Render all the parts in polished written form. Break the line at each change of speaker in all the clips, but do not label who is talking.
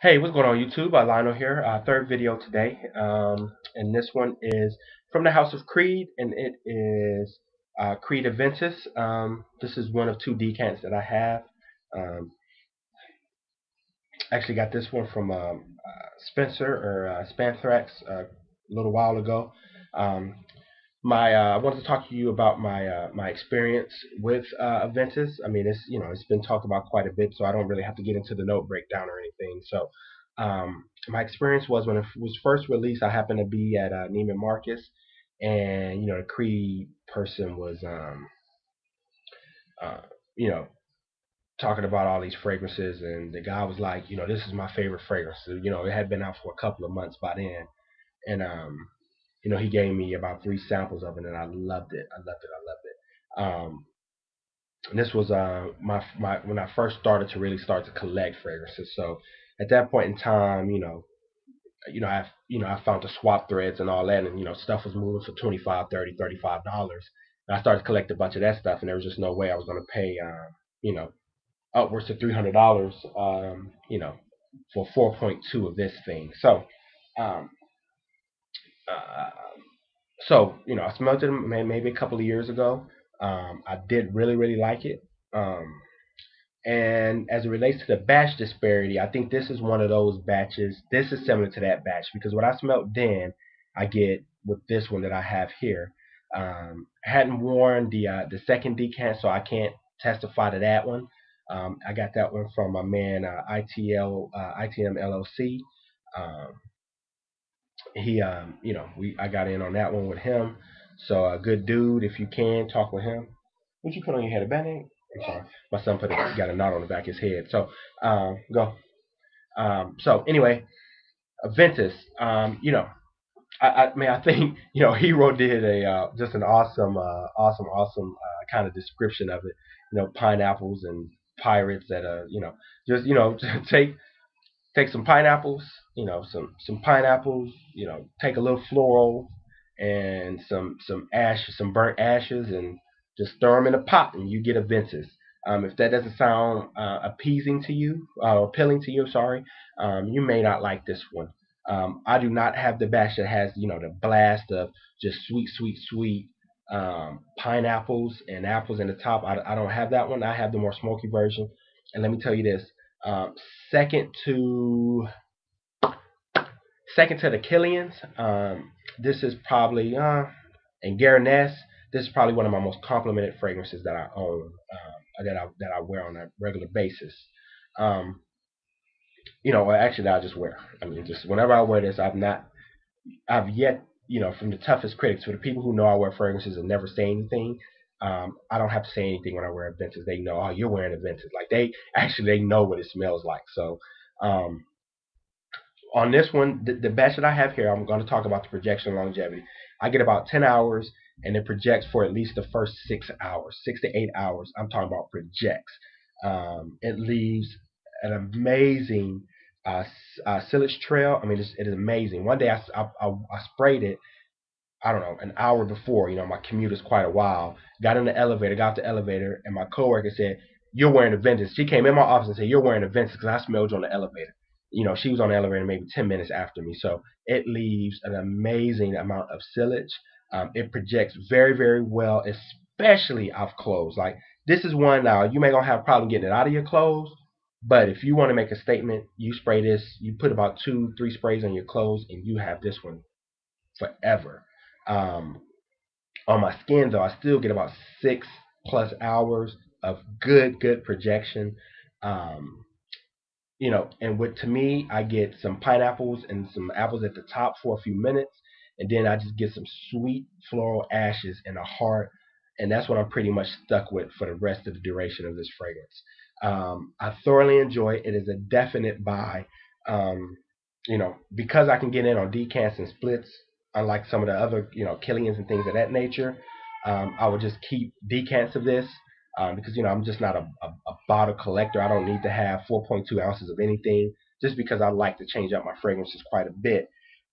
Hey, what's going on YouTube? Lionel here. Third video today. And this one is from the House of Creed, and it is Creed Aventus. This is one of two decants that I have. Um, actually got this one from Spencer or Spanthrax a little while ago. Um, I wanted to talk to you about my experience with Aventus. I mean, it's been talked about quite a bit, so I don't really have to get into the note breakdown or anything. So, my experience was when it was first released. I happened to be at Neiman Marcus, and the Creed person was uh, you know talking about all these fragrances, and the guy was like, this is my favorite fragrance. So, it had been out for a couple of months by then, and he gave me about three samples of it, and I loved it. I loved it. I loved it. And this was my when I first started to really start to collect fragrances. So at that point in time, I found the swap threads and all that, and stuff was moving for 25, 30, $35. And I started to collect a bunch of that stuff, and there was just no way I was going to pay, you know, upwards to $300, for 4.2 of this thing. Um, uh, I smelled it maybe a couple of years ago. I did really, really like it. Um, and as it relates to the batch disparity, I think this is one of those batches. This is similar to that batch because what I smelled then, I get with this one that I have here. I hadn't worn the second decant, so I can't testify to that one. I got that one from my man ITM LLC. Um, I got in on that one with him. So a good dude. If you can talk with him. What you put on your head? A band-aid? I'm sorry, my son got a knot on the back of his head. So go. So anyway, Aventus. I think Hero did a just an awesome kind of description of it. Pineapples and pirates that just take some pineapples, some pineapples, take a little floral and some ashes, some burnt ashes, and just throw them in a pot, and you get a Ventus. If that doesn't sound appeasing to you, appealing to you, sorry, you may not like this one. I do not have the batch that has the blast of just sweet, sweet, sweet pineapples and apples in the top. I don't have that one. I have the more smoky version. And let me tell you this: um, second to second to the Killians, this is probably and Garaness. This is probably one of my most complimented fragrances that I own, that I wear on a regular basis. Um, actually, that I just wear. I mean, just whenever I wear this, I've yet, from the toughest critics, for the people who know I wear fragrances and never say anything. I don't have to say anything when I wear Aventus. They know, oh, you're wearing Aventus. Like they know what it smells like. So, um, on this one, the batch that I have here, I'm going to talk about the projection longevity. I get about 10 hours, and it projects for at least the first 6 hours, 6 to 8 hours. I'm talking about projects. It leaves an amazing silage trail. I mean, it is amazing. One day I sprayed it, I don't know, an hour before. My commute is quite a while. Got in the elevator, got off the elevator, and my coworker said, "You're wearing a Ventus." She came in my office and said, "You're wearing a Ventus," because I smelled you on the elevator. She was on the elevator maybe 10 minutes after me. So it leaves an amazing amount of silage. It projects very, very well, especially off clothes. Like, this is one now, you may gonna have a problem getting it out of your clothes, but if you want to make a statement, you spray this, you put about 2, 3 sprays on your clothes, and you have this one forever. Um, on my skin, though, I still get about 6+ hours of good projection. Um, and with to me, I get some pineapples and some apples at the top for a few minutes, and then I just get some sweet floral ashes and a heart, and that's what I'm pretty much stuck with for the rest of the duration of this fragrance. I thoroughly enjoy it. It is a definite buy. Because I can get in on decants and splits, unlike some of the other, Killians and things of that nature. I would just keep decants of this, because I'm just not a bottle collector. I don't need to have 4.2 ounces of anything, just because I like to change up my fragrances quite a bit.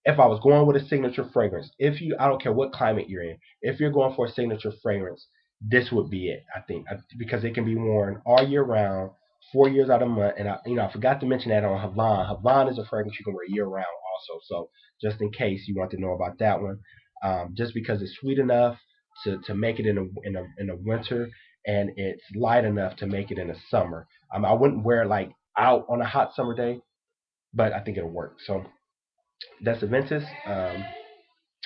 If I was going with a signature fragrance, I don't care what climate you're in, if you're going for a signature fragrance, this would be it. I think, because it can be worn all year round 4 years out of a month. And I forgot to mention that on Havana. Havana is a fragrance you can wear year round also. So just in case you want to know about that one, just because it's sweet enough to make it in a winter, and it's light enough to make it in the summer. I wouldn't wear it like out on a hot summer day, but I think it'll work. So that's Aventus.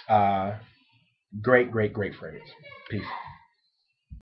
Uh, great, great, great fragrance. Peace.